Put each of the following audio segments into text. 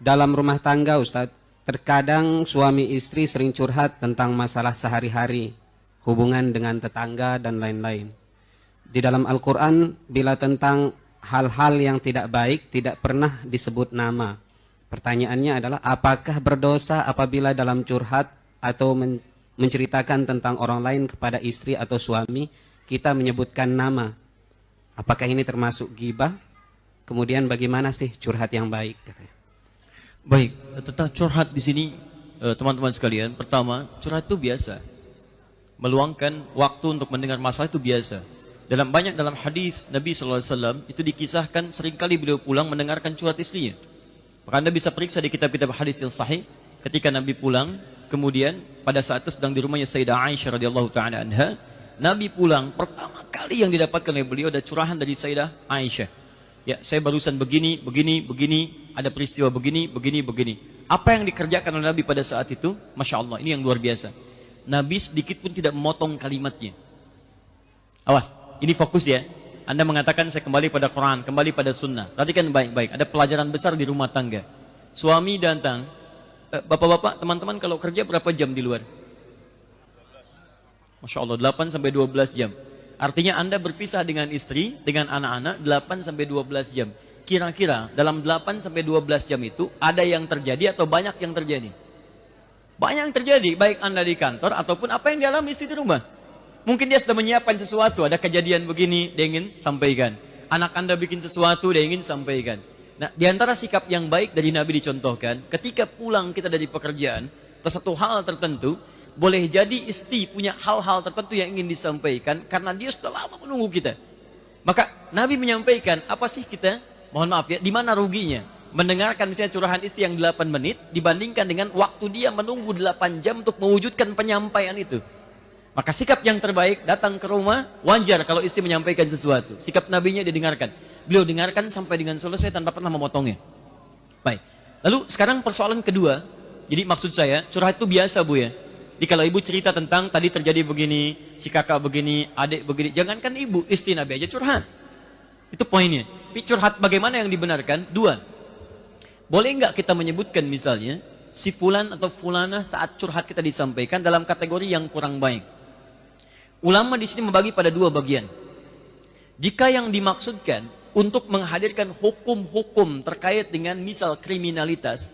dalam rumah tangga Ustadz, terkadang suami istri sering curhat tentang masalah sehari-hari, hubungan dengan tetangga dan lain-lain. Di dalam Al-Quran, bila tentang hal-hal yang tidak baik tidak pernah disebut nama. Pertanyaannya adalah, apakah berdosa apabila dalam curhat atau menceritakan tentang orang lain kepada istri atau suami kita menyebutkan nama? Apakah ini termasuk ghibah? Kemudian bagaimana sih curhat yang baik? Katanya. Baik, tentang curhat di sini teman-teman sekalian, pertama, curhat itu biasa. Meluangkan waktu untuk mendengar masalah itu biasa. Dalam hadis Nabi SAW itu dikisahkan seringkali beliau pulang mendengarkan curhat istrinya. Maka Anda bisa periksa di kitab-kitab hadis yang sahih, ketika Nabi pulang, kemudian pada saat itu sedang di rumahnya Sayyidah Aisyah radhiyallahu taala anha, Nabi pulang, pertama kali yang didapatkan oleh beliau ada curahan dari Sayyidah Aisyah. Ya, saya barusan begini, ada peristiwa begini. Apa yang dikerjakan oleh Nabi pada saat itu, Masya Allah, ini yang luar biasa. Nabi sedikit pun tidak memotong kalimatnya. Awas, ini fokus ya. Anda mengatakan saya kembali pada Quran, kembali pada sunnah. Perhatikan baik-baik, ada pelajaran besar di rumah tangga. Suami datang, bapak-bapak, teman-teman kalau kerja berapa jam di luar? Masya Allah, 8 sampai 12 jam. Artinya Anda berpisah dengan istri, dengan anak-anak 8 sampai 12 jam. Kira-kira dalam 8 sampai 12 jam itu ada yang terjadi atau banyak yang terjadi? Banyak yang terjadi, baik Anda di kantor ataupun apa yang dialami istri di rumah. Mungkin dia sudah menyiapkan sesuatu, ada kejadian begini, dia ingin sampaikan. Anak Anda bikin sesuatu, dia ingin sampaikan. Nah, di antara sikap yang baik dari Nabi dicontohkan, ketika pulang kita dari pekerjaan, atau satu hal tertentu, boleh jadi istri punya hal-hal tertentu yang ingin disampaikan, karena dia sudah lama menunggu kita. Maka Nabi menyampaikan, apa sih kita, mohon maaf ya, di mana ruginya? Mendengarkan misalnya curahan istri yang 8 menit, dibandingkan dengan waktu dia menunggu 8 jam untuk mewujudkan penyampaian itu. Maka sikap yang terbaik, datang ke rumah, wajar kalau istri menyampaikan sesuatu. Sikap Nabinya didengarkan. Beliau dengarkan sampai dengan selesai tanpa pernah memotongnya. Baik. Lalu sekarang persoalan kedua. Jadi maksud saya, curhat itu biasa Bu ya. Jadi kalau ibu cerita tentang tadi terjadi begini, si kakak begini, adik begini. Jangankan ibu, istri Nabi aja curhat. Itu poinnya. Tapi curhat bagaimana yang dibenarkan? 2. Boleh nggak kita menyebutkan misalnya, si fulan atau fulana saat curhat kita disampaikan dalam kategori yang kurang baik. Ulama di sini membagi pada 2 bagian. Jika yang dimaksudkan untuk menghadirkan hukum-hukum terkait dengan misal kriminalitas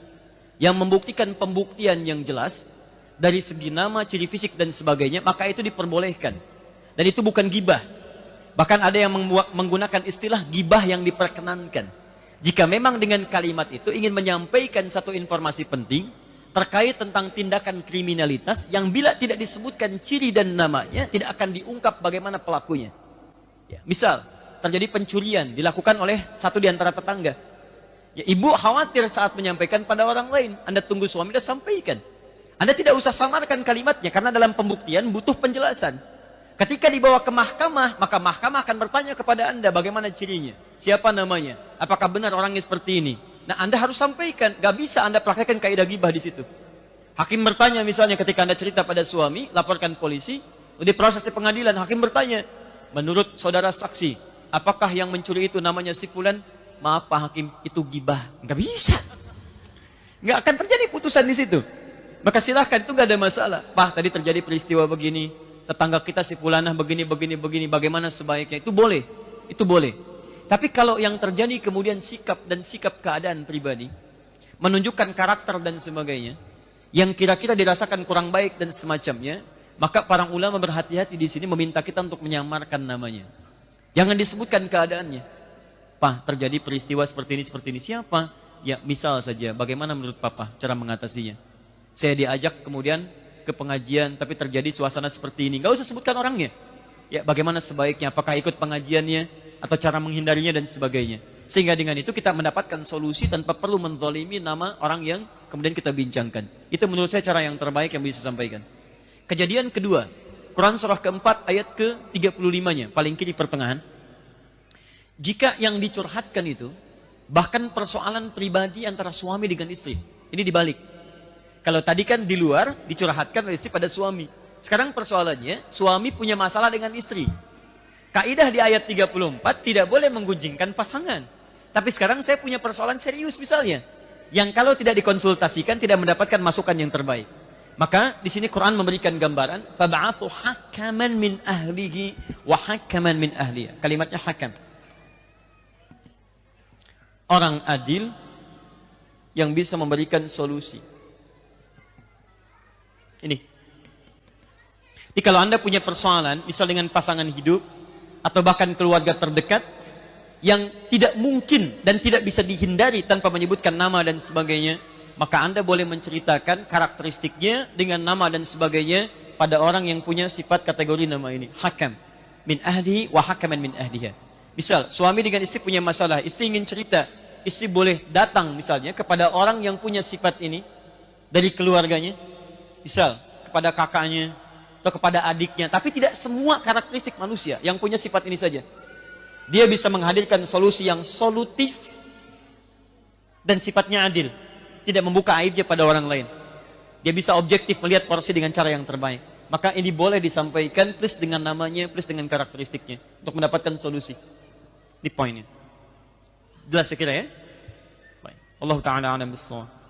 yang membuktikan pembuktian yang jelas dari segi nama, ciri fisik dan sebagainya, maka itu diperbolehkan. Dan itu bukan gibah. Bahkan ada yang menggunakan istilah gibah yang diperkenankan. Jika memang dengan kalimat itu ingin menyampaikan satu informasi penting terkait tentang tindakan kriminalitas yang bila tidak disebutkan ciri dan namanya tidak akan diungkap bagaimana pelakunya. Ya, misal terjadi pencurian dilakukan oleh satu di antara tetangga. Ya, ibu khawatir saat menyampaikan pada orang lain. Anda tunggu suami dan sampaikan. Anda tidak usah samarkan kalimatnya karena dalam pembuktian butuh penjelasan. Ketika dibawa ke mahkamah, maka mahkamah akan bertanya kepada Anda bagaimana cirinya, siapa namanya, apakah benar orangnya seperti ini. Nah, Anda harus sampaikan, gak bisa Anda praktekkan kaidah gibah di situ. Hakim bertanya misalnya ketika Anda cerita pada suami, laporkan polisi, di proses di pengadilan, hakim bertanya, menurut saudara saksi, apakah yang mencuri itu namanya si fulan? Maaf Pak Hakim, itu gibah. Gak bisa. Gak akan terjadi putusan di situ. Maka silahkan, itu gak ada masalah. Pak, tadi terjadi peristiwa begini, tetangga kita si fulanah begini, bagaimana sebaiknya? Itu boleh. Itu boleh. Tapi kalau yang terjadi kemudian sikap dan sikap keadaan pribadi, menunjukkan karakter dan sebagainya, yang kira-kira dirasakan kurang baik dan semacamnya, maka para ulama berhati-hati di sini meminta kita untuk menyamarkan namanya. Jangan disebutkan keadaannya. Pak, terjadi peristiwa seperti ini, siapa? Ya, misal saja, bagaimana menurut Papa cara mengatasinya? Saya diajak kemudian ke pengajian, tapi terjadi suasana seperti ini. Gak usah sebutkan orangnya. Ya, bagaimana sebaiknya? Apakah ikut pengajiannya? Atau cara menghindarinya dan sebagainya. Sehingga dengan itu kita mendapatkan solusi tanpa perlu menzalimi nama orang yang kemudian kita bincangkan. Itu menurut saya cara yang terbaik yang bisa sampaikan. Kejadian kedua, Quran surah keempat ayat ke-35-nya, paling kiri pertengahan. Jika yang dicurhatkan itu, bahkan persoalan pribadi antara suami dengan istri. Ini dibalik. Kalau tadi kan di luar, dicurhatkan oleh istri pada suami. Sekarang persoalannya, suami punya masalah dengan istri. Kaidah di ayat 34 tidak boleh menggunjingkan pasangan. Tapi sekarang saya punya persoalan serius misalnya. yang kalau tidak dikonsultasikan tidak mendapatkan masukan yang terbaik. Maka di sini Quran memberikan gambaran, fab'athu hakaman min ahlihi wa hakaman min ahliha. Kalimatnya hakam. Orang adil yang bisa memberikan solusi. Ini. Jadi kalau Anda punya persoalan, misal dengan pasangan hidup atau bahkan keluarga terdekat yang tidak mungkin dan tidak bisa dihindari tanpa menyebutkan nama dan sebagainya, maka Anda boleh menceritakan karakteristiknya dengan nama dan sebagainya pada orang yang punya sifat kategori nama ini. Hakam min ahli wa hakaman min ahliha. Misal suami dengan istri punya masalah, istri ingin cerita, istri boleh datang misalnya kepada orang yang punya sifat ini dari keluarganya, misal kepada kakaknya atau kepada adiknya, tapi tidak semua karakteristik manusia yang punya sifat ini saja. Dia bisa menghadirkan solusi yang solutif dan sifatnya adil, tidak membuka aibnya pada orang lain. Dia bisa objektif melihat porsi dengan cara yang terbaik. Maka ini boleh disampaikan plus dengan namanya, plus dengan karakteristiknya untuk mendapatkan solusi. Di poinnya. Jelas sekira ya? Baik. Allah Ta'ala a'lam bissawab.